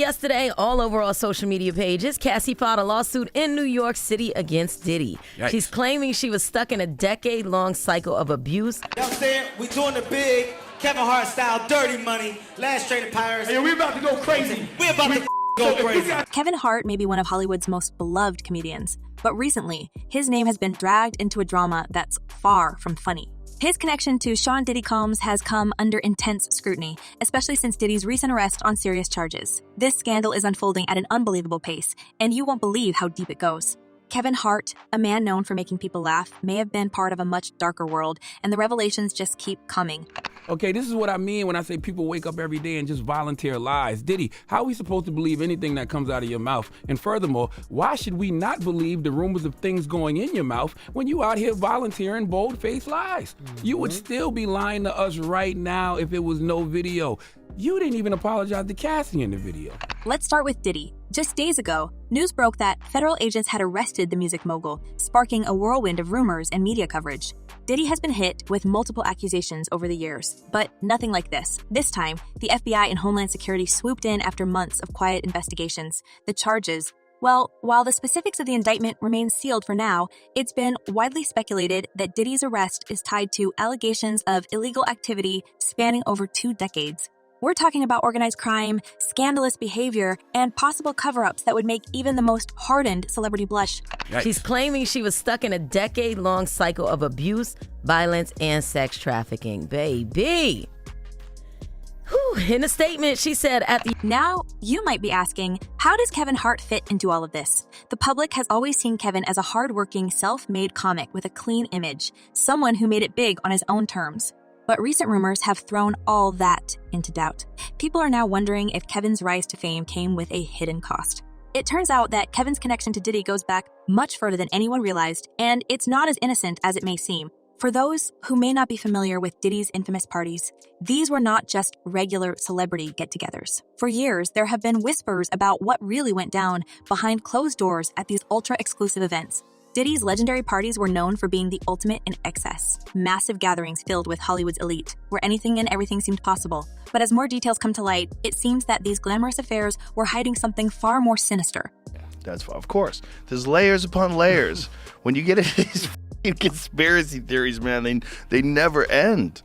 Yesterday, all over our social media pages, Cassie filed a lawsuit in New York City against Diddy. Yikes. She's claiming she was stuck in a decade-long cycle of abuse. You know what I'm saying? We doing the big Kevin Hart style dirty money, last train of pirates. Hey, we about to go crazy. We about to go crazy. Kevin Hart may be one of Hollywood's most beloved comedians, but recently, his name has been dragged into a drama that's far from funny. His connection to Sean Diddy Combs has come under intense scrutiny, especially since Diddy's recent arrest on serious charges. This scandal is unfolding at an unbelievable pace, and you won't believe how deep it goes. Kevin Hart, a man known for making people laugh, may have been part of a much darker world, and the revelations just keep coming. Okay, this is what I mean when I say people wake up every day and just volunteer lies. Diddy, how are we supposed to believe anything that comes out of your mouth? And furthermore, why should we not believe the rumors of things going in your mouth when you out here volunteering bold-faced lies? You would still be lying to us right now if it was no video. You didn't even apologize to Cassie in the video. Let's start with Diddy. Just days ago, news broke that federal agents had arrested the music mogul, sparking a whirlwind of rumors and media coverage. Diddy has been hit with multiple accusations over the years, but nothing like this. This time, the FBI and Homeland Security swooped in after months of quiet investigations. The charges, well, while the specifics of the indictment remain sealed for now, it's been widely speculated that Diddy's arrest is tied to allegations of illegal activity spanning over 2 decades. We're talking about organized crime, scandalous behavior, and possible cover-ups that would make even the most hardened celebrity blush. Yikes. She's claiming she was stuck in a decade-long cycle of abuse, violence, and sex trafficking. Baby. Whew. In a statement, she said Now, you might be asking, how does Kevin Hart fit into all of this? The public has always seen Kevin as a hard-working, self-made comic with a clean image, someone who made it big on his own terms. But recent rumors have thrown all that into doubt. People are now wondering if Kevin's rise to fame came with a hidden cost. It turns out that Kevin's connection to Diddy goes back much further than anyone realized, and it's not as innocent as it may seem. For those who may not be familiar with Diddy's infamous parties, these were not just regular celebrity get-togethers. For years, there have been whispers about what really went down behind closed doors at these ultra-exclusive events. Diddy's legendary parties were known for being the ultimate in excess, massive gatherings filled with Hollywood's elite, where anything and everything seemed possible. But as more details come to light, it seems that these glamorous affairs were hiding something far more sinister. That's of course. There's layers upon layers. When you get into these conspiracy theories, man, they never end.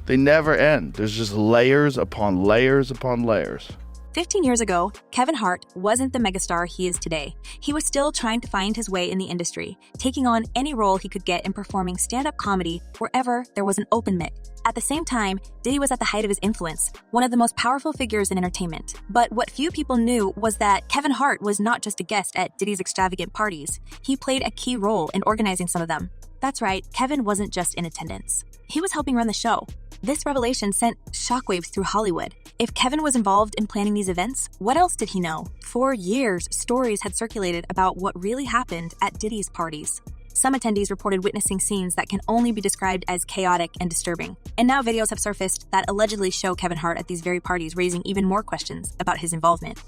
They never end. There's just layers upon layers upon layers. 15 years ago, Kevin Hart wasn't the megastar he is today. He was still trying to find his way in the industry, taking on any role he could get in performing stand-up comedy wherever there was an open mic. At the same time, Diddy was at the height of his influence, one of the most powerful figures in entertainment. But what few people knew was that Kevin Hart was not just a guest at Diddy's extravagant parties. He played a key role in organizing some of them. That's right, Kevin wasn't just in attendance. He was helping run the show. This revelation sent shockwaves through Hollywood. If Kevin was involved in planning these events, what else did he know? For years, stories had circulated about what really happened at Diddy's parties. Some attendees reported witnessing scenes that can only be described as chaotic and disturbing. And now videos have surfaced that allegedly show Kevin Hart at these very parties, raising even more questions about his involvement.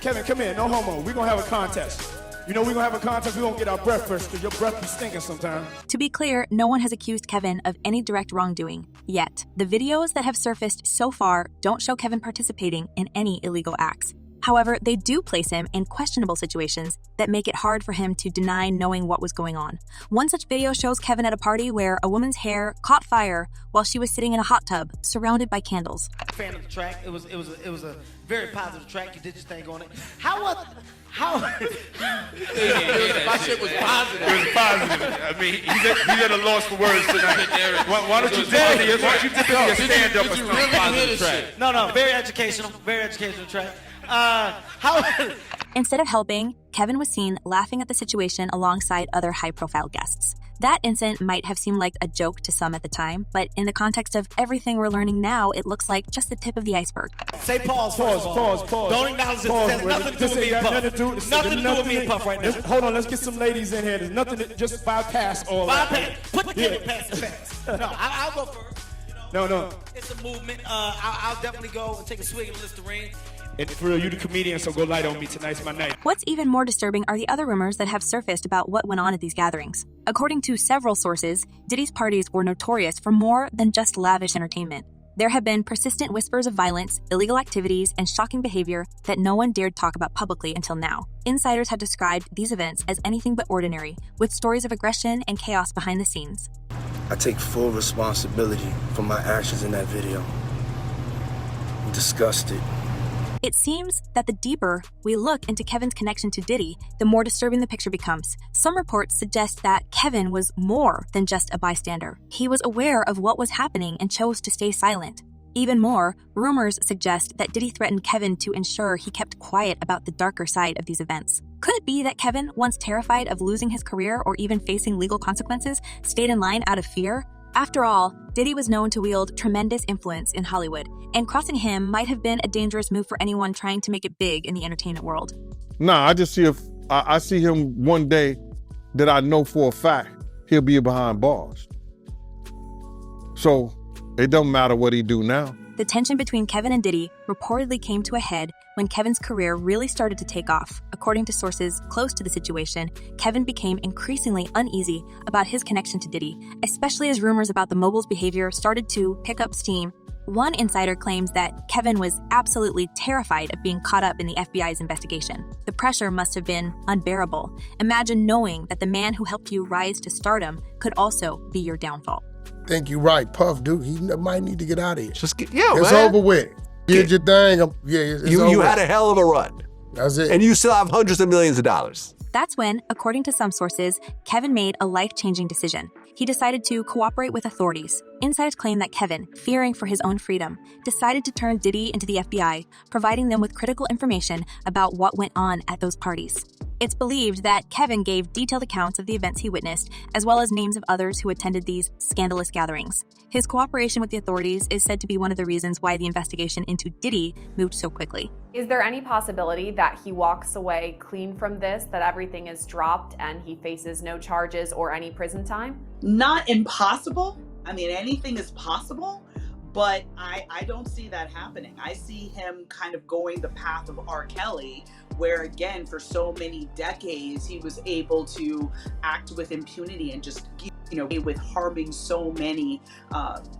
Kevin, come here, no homo. We're gonna have a contest. You know we're gonna have a contest, we're gonna get our breath first, because your breath be stinking sometimes. To be clear, no one has accused Kevin of any direct wrongdoing, yet. The videos that have surfaced so far don't show Kevin participating in any illegal acts. However, they do place him in questionable situations that make it hard for him to deny knowing what was going on. One such video shows Kevin at a party where a woman's hair caught fire while she was sitting in a hot tub, surrounded by candles. Fan of the track. It was a very positive track. You did your thing on it. How? My shit was positive. It was positive. I mean, he's at a loss for words tonight. Why don't you tell me? Why don't you dip in your stand-up or something? Positive track. No, very educational track. Instead of helping, Kevin was seen laughing at the situation alongside other high-profile guests. That incident might have seemed like a joke to some at the time, but in the context of everything we're learning now, it looks like just the tip of the iceberg. Say pause. Don't acknowledge it. It has nothing to do with me and Puff. Nothing to do with me and Puff right now. Hold on, let's get some ladies in here. There's nothing to just bypass all that. Put the Kevin past the facts. No, I'll go first. No. It's a movement. I'll definitely go and take a swig of Listerine. And for real, you the comedian, so go light on me. Tonight's my night. What's even more disturbing are the other rumors that have surfaced about what went on at these gatherings. According to several sources, Diddy's parties were notorious for more than just lavish entertainment. There have been persistent whispers of violence, illegal activities, and shocking behavior that no one dared talk about publicly until now. Insiders have described these events as anything but ordinary, with stories of aggression and chaos behind the scenes. I take full responsibility for my actions in that video. I'm disgusted. It seems that the deeper we look into Kevin's connection to Diddy, the more disturbing the picture becomes. Some reports suggest that Kevin was more than just a bystander. He was aware of what was happening and chose to stay silent. Even more, rumors suggest that Diddy threatened Kevin to ensure he kept quiet about the darker side of these events. Could it be that Kevin, once terrified of losing his career or even facing legal consequences, stayed in line out of fear? After all, Diddy was known to wield tremendous influence in Hollywood, and crossing him might have been a dangerous move for anyone trying to make it big in the entertainment world. Nah, I just see I see him one day that I know for a fact he'll be behind bars. So it don't matter what he do now. The tension between Kevin and Diddy reportedly came to a head when Kevin's career really started to take off. According to sources close to the situation, Kevin became increasingly uneasy about his connection to Diddy, especially as rumors about the mogul's behavior started to pick up steam. One insider claims that Kevin was absolutely terrified of being caught up in the FBI's investigation. The pressure must have been unbearable. Imagine knowing that the man who helped you rise to stardom could also be your downfall. Think you're right, Puff, dude. He might need to get out of here. Just it's man. Over with. Did your thing. It's you over. had a hell of a run. That's it. And you still have hundreds of millions of dollars. That's when, according to some sources, Kevin made a life-changing decision. He decided to cooperate with authorities. Insiders claim that Kevin, fearing for his own freedom, decided to turn Diddy into the FBI, providing them with critical information about what went on at those parties. It's believed that Kevin gave detailed accounts of the events he witnessed, as well as names of others who attended these scandalous gatherings. His cooperation with the authorities is said to be one of the reasons why the investigation into Diddy moved so quickly. Is there any possibility that he walks away clean from this, that everything is dropped and he faces no charges or any prison time? Not impossible. I mean, anything is possible, but I don't see that happening. I see him kind of going the path of R. Kelly, where again, for so many decades, he was able to act with impunity and just, with harming so many.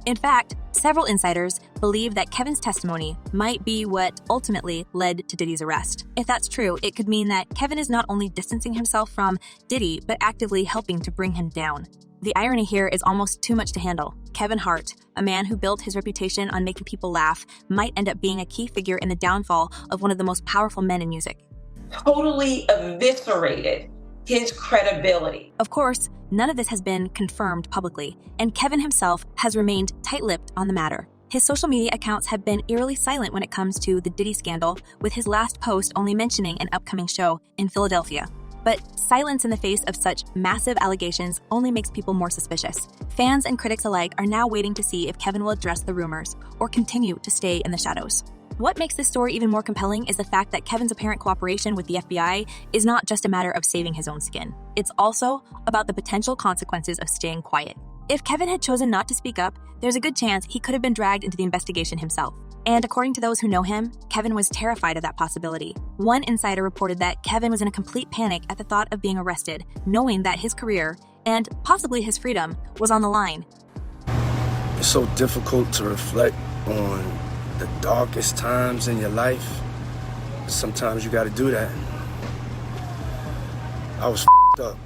In fact, several insiders believe that Kevin's testimony might be what ultimately led to Diddy's arrest. If that's true, it could mean that Kevin is not only distancing himself from Diddy, but actively helping to bring him down. The irony here is almost too much to handle. Kevin Hart, a man who built his reputation on making people laugh, might end up being a key figure in the downfall of one of the most powerful men in music. Totally eviscerated his credibility. Of course, none of this has been confirmed publicly, and Kevin himself has remained tight-lipped on the matter. His social media accounts have been eerily silent when it comes to the Diddy scandal, with his last post only mentioning an upcoming show in Philadelphia. But silence in the face of such massive allegations only makes people more suspicious. Fans and critics alike are now waiting to see if Kevin will address the rumors or continue to stay in the shadows. What makes this story even more compelling is the fact that Kevin's apparent cooperation with the FBI is not just a matter of saving his own skin. It's also about the potential consequences of staying quiet. If Kevin had chosen not to speak up, there's a good chance he could have been dragged into the investigation himself. And according to those who know him, Kevin was terrified of that possibility. One insider reported that Kevin was in a complete panic at the thought of being arrested, knowing that his career, and possibly his freedom, was on the line. It's so difficult to reflect on the darkest times in your life. Sometimes you gotta do that. I was f***ed up.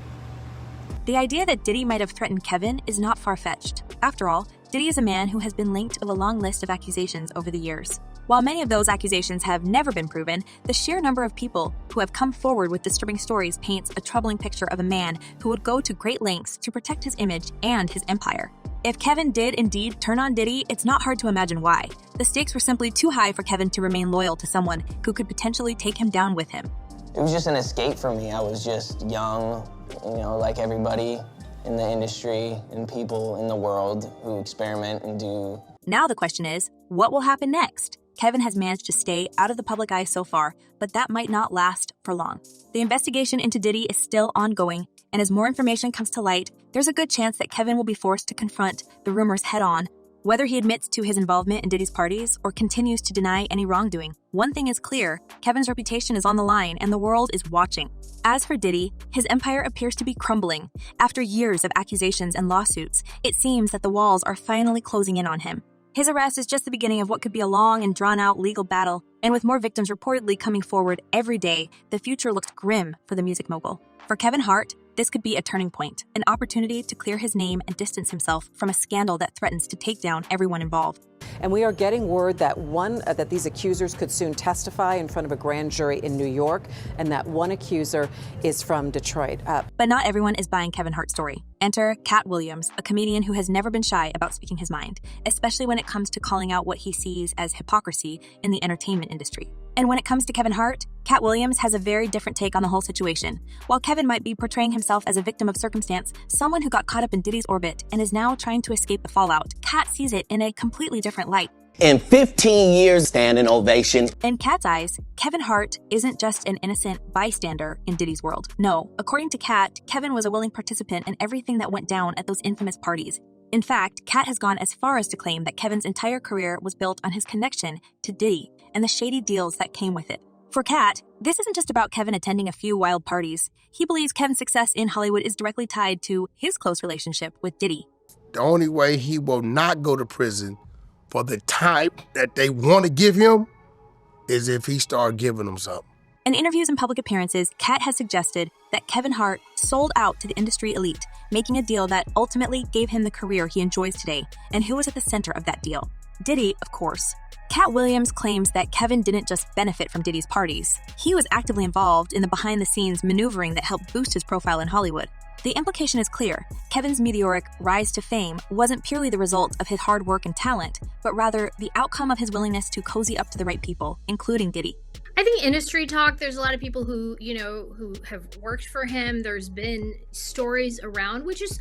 The idea that Diddy might have threatened Kevin is not far-fetched. After all, Diddy is a man who has been linked to a long list of accusations over the years. While many of those accusations have never been proven, the sheer number of people who have come forward with disturbing stories paints a troubling picture of a man who would go to great lengths to protect his image and his empire. If Kevin did indeed turn on Diddy, it's not hard to imagine why. The stakes were simply too high for Kevin to remain loyal to someone who could potentially take him down with him. It was just an escape for me. I was just young, like everybody in the industry and people in the world who experiment and do. Now the question is, what will happen next? Kevin has managed to stay out of the public eye so far, but that might not last for long. The investigation into Diddy is still ongoing, and as more information comes to light, there's a good chance that Kevin will be forced to confront the rumors head-on. Whether he admits to his involvement in Diddy's parties or continues to deny any wrongdoing, one thing is clear: Kevin's reputation is on the line and the world is watching. As for Diddy, his empire appears to be crumbling. After years of accusations and lawsuits, it seems that the walls are finally closing in on him. His arrest is just the beginning of what could be a long and drawn-out legal battle, and with more victims reportedly coming forward every day, the future looks grim for the music mogul. For Kevin Hart, this could be a turning point, an opportunity to clear his name and distance himself from a scandal that threatens to take down everyone involved. And we are getting word that that these accusers could soon testify in front of a grand jury in New York, and that one accuser is from Detroit. But not everyone is buying Kevin Hart's story. Enter Katt Williams, a comedian who has never been shy about speaking his mind, especially when it comes to calling out what he sees as hypocrisy in the entertainment industry. And when it comes to Kevin Hart, Katt Williams has a very different take on the whole situation. While Kevin might be portraying himself as a victim of circumstance, someone who got caught up in Diddy's orbit and is now trying to escape the fallout, Katt sees it in a completely different light. In 15 years, standing ovation. In Katt's eyes, Kevin Hart isn't just an innocent bystander in Diddy's world. No, according to Katt, Kevin was a willing participant in everything that went down at those infamous parties. In fact, Katt has gone as far as to claim that Kevin's entire career was built on his connection to Diddy and the shady deals that came with it. For Katt, this isn't just about Kevin attending a few wild parties. He believes Kevin's success in Hollywood is directly tied to his close relationship with Diddy. The only way he will not go to prison for the time that they want to give him is if he start giving them something. In interviews and public appearances, Katt has suggested that Kevin Hart sold out to the industry elite, making a deal that ultimately gave him the career he enjoys today, and who was at the center of that deal? Diddy, of course. Katt Williams claims that Kevin didn't just benefit from Diddy's parties. He was actively involved in the behind-the-scenes maneuvering that helped boost his profile in Hollywood. The implication is clear. Kevin's meteoric rise to fame wasn't purely the result of his hard work and talent, but rather the outcome of his willingness to cozy up to the right people, including Diddy. I think industry talk, there's a lot of people who have worked for him. There's been stories around, which is,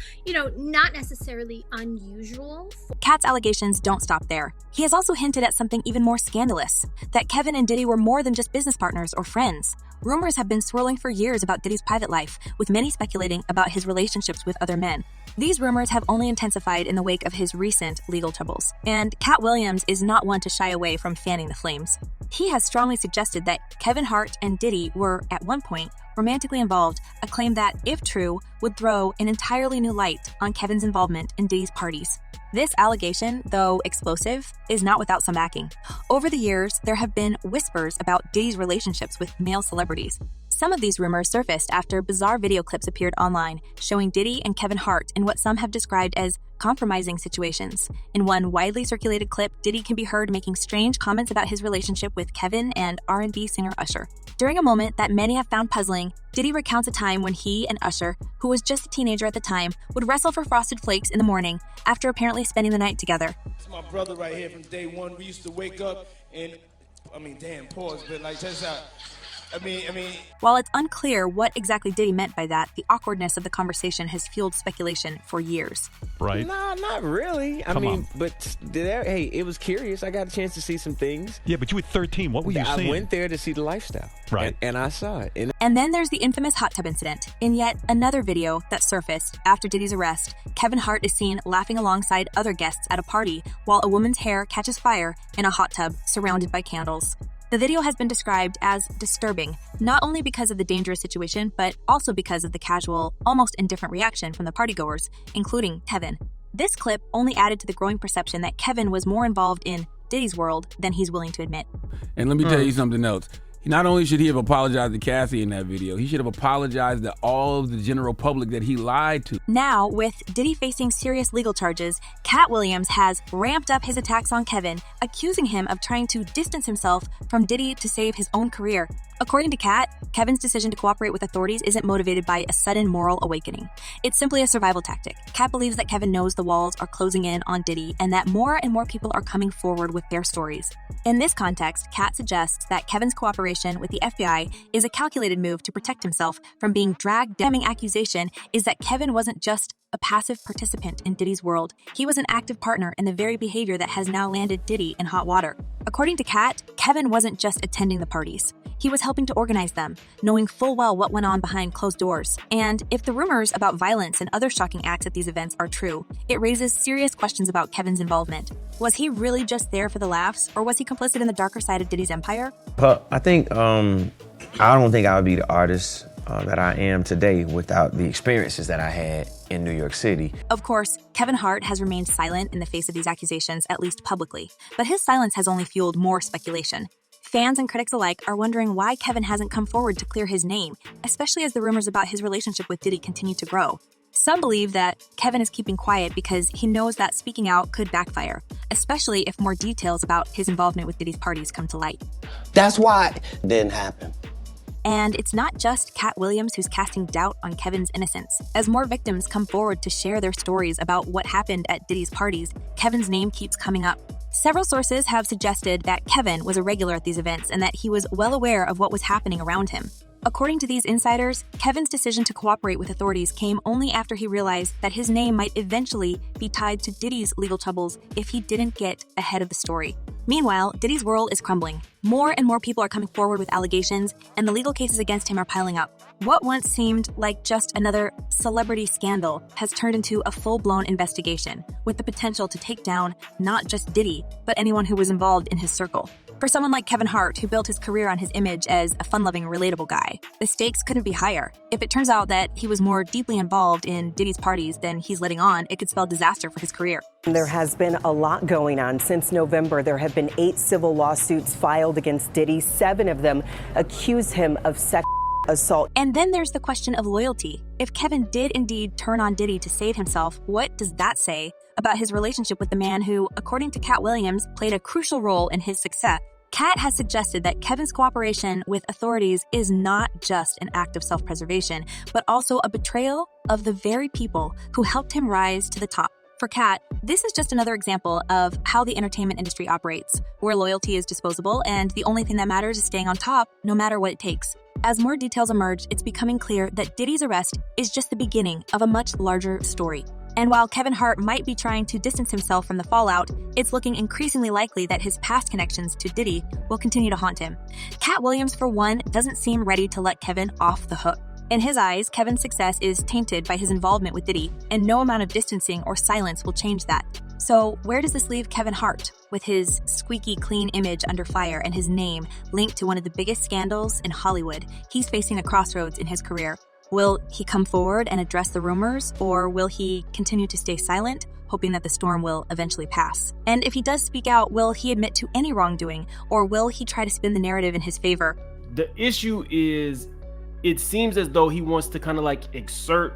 not necessarily unusual. Katt's allegations don't stop there. He has also hinted at something even more scandalous, that Kevin and Diddy were more than just business partners or friends. Rumors have been swirling for years about Diddy's private life, with many speculating about his relationships with other men. These rumors have only intensified in the wake of his recent legal troubles, and Katt Williams is not one to shy away from fanning the flames. He has strongly suggested that Kevin Hart and Diddy were, at one point, romantically involved, a claim that, if true, would throw an entirely new light on Kevin's involvement in Diddy's parties. This allegation, though explosive, is not without some backing. Over the years, there have been whispers about Diddy's relationships with male celebrities. Some of these rumors surfaced after bizarre video clips appeared online, showing Diddy and Kevin Hart in what some have described as compromising situations. In one widely circulated clip, Diddy can be heard making strange comments about his relationship with Kevin and R&B singer Usher. During a moment that many have found puzzling, Diddy recounts a time when he and Usher, who was just a teenager at the time, would wrestle for Frosted Flakes in the morning after apparently spending the night together. It's my brother right here from day one. We used to wake up and, pause, but like, check this out. While it's unclear what exactly Diddy meant by that, the awkwardness of the conversation has fueled speculation for years. Right? Nah, not really. But hey, it was curious. I got a chance to see some things. Yeah, but you were 13. What were you seeing? I went there to see the lifestyle. Right. And I saw it. And then there's the infamous hot tub incident. In yet another video that surfaced after Diddy's arrest, Kevin Hart is seen laughing alongside other guests at a party while a woman's hair catches fire in a hot tub surrounded by candles. The video has been described as disturbing, not only because of the dangerous situation, but also because of the casual, almost indifferent reaction from the partygoers, including Kevin. This clip only added to the growing perception that Kevin was more involved in Diddy's world than he's willing to admit. And let me tell you something else. Not only should he have apologized to Cassie in that video, he should have apologized to all of the general public that he lied to. Now, with Diddy facing serious legal charges, Katt Williams has ramped up his attacks on Kevin, accusing him of trying to distance himself from Diddy to save his own career. According to Katt, Kevin's decision to cooperate with authorities isn't motivated by a sudden moral awakening. It's simply a survival tactic. Katt believes that Kevin knows the walls are closing in on Diddy and that more and more people are coming forward with their stories. In this context, Katt suggests that Kevin's cooperation with the FBI is a calculated move to protect himself from being dragged down. The accusation is that Kevin wasn't just a passive participant in Diddy's world. He was an active partner in the very behavior that has now landed Diddy in hot water. According to Katt, Kevin wasn't just attending the parties. He was helping to organize them, knowing full well what went on behind closed doors. And if the rumors about violence and other shocking acts at these events are true, it raises serious questions about Kevin's involvement. Was he really just there for the laughs, or was he complicit in the darker side of Diddy's empire? I think, I don't think I would be the artist that I am today without the experiences that I had in New York City. Of course, Kevin Hart has remained silent in the face of these accusations, at least publicly. But his silence has only fueled more speculation. Fans and critics alike are wondering why Kevin hasn't come forward to clear his name, especially as the rumors about his relationship with Diddy continue to grow. Some believe that Kevin is keeping quiet because he knows that speaking out could backfire, especially if more details about his involvement with Diddy's parties come to light. That's why it didn't happen. And it's not just Katt Williams who's casting doubt on Kevin's innocence. As more victims come forward to share their stories about what happened at Diddy's parties, Kevin's name keeps coming up. Several sources have suggested that Kevin was a regular at these events and that he was well aware of what was happening around him. According to these insiders, Kevin's decision to cooperate with authorities came only after he realized that his name might eventually be tied to Diddy's legal troubles if he didn't get ahead of the story. Meanwhile, Diddy's world is crumbling. More and more people are coming forward with allegations, and the legal cases against him are piling up. What once seemed like just another celebrity scandal has turned into a full-blown investigation, with the potential to take down not just Diddy, but anyone who was involved in his circle. For someone like Kevin Hart, who built his career on his image as a fun-loving, relatable guy, the stakes couldn't be higher. If it turns out that he was more deeply involved in Diddy's parties than he's letting on, it could spell disaster for his career. There has been a lot going on. Since November, there have been 8 civil lawsuits filed against Diddy. 7 of them accuse him of sexual assault. And then there's the question of loyalty. If Kevin did indeed turn on Diddy to save himself, what does that say about his relationship with the man who, according to Katt Williams, played a crucial role in his success? Katt has suggested that Kevin's cooperation with authorities is not just an act of self-preservation, but also a betrayal of the very people who helped him rise to the top. For Katt, this is just another example of how the entertainment industry operates, where loyalty is disposable and the only thing that matters is staying on top, no matter what it takes. As more details emerge, it's becoming clear that Diddy's arrest is just the beginning of a much larger story. And while Kevin Hart might be trying to distance himself from the fallout, it's looking increasingly likely that his past connections to Diddy will continue to haunt him. Katt Williams, for one, doesn't seem ready to let Kevin off the hook. In his eyes, Kevin's success is tainted by his involvement with Diddy, and no amount of distancing or silence will change that. So where does this leave Kevin Hart, with his squeaky clean image under fire and his name linked to one of the biggest scandals in Hollywood? He's facing a crossroads in his career. Will he come forward and address the rumors, or will he continue to stay silent, hoping that the storm will eventually pass? And if he does speak out, will he admit to any wrongdoing, or will he try to spin the narrative in his favor? The issue is, it seems as though he wants to kind of like exert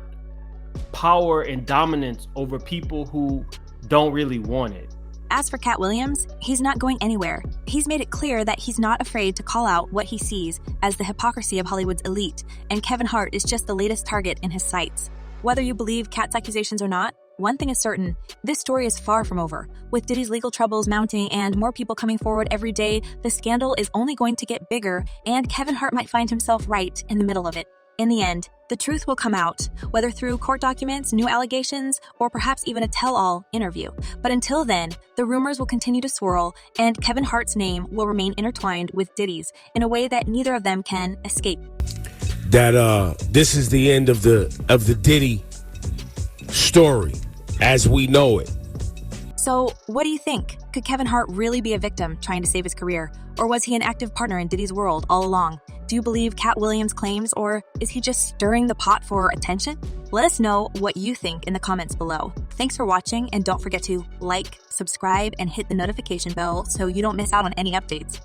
power and dominance over people who don't really want it. As for Katt Williams, he's not going anywhere. He's made it clear that he's not afraid to call out what he sees as the hypocrisy of Hollywood's elite, and Kevin Hart is just the latest target in his sights. Whether you believe Katt's accusations or not, one thing is certain, this story is far from over. With Diddy's legal troubles mounting and more people coming forward every day, the scandal is only going to get bigger, and Kevin Hart might find himself right in the middle of it. In the end, the truth will come out, whether through court documents, new allegations, or perhaps even a tell-all interview. But until then, the rumors will continue to swirl, and Kevin Hart's name will remain intertwined with Diddy's in a way that neither of them can escape. That this is the end of the Diddy story as we know it. So, what do you think? Could Kevin Hart really be a victim trying to save his career? Or was he an active partner in Diddy's world all along? Do you believe Katt Williams' claims, or is he just stirring the pot for attention? Let us know what you think in the comments below. Thanks for watching, and don't forget to like, subscribe, and hit the notification bell so you don't miss out on any updates.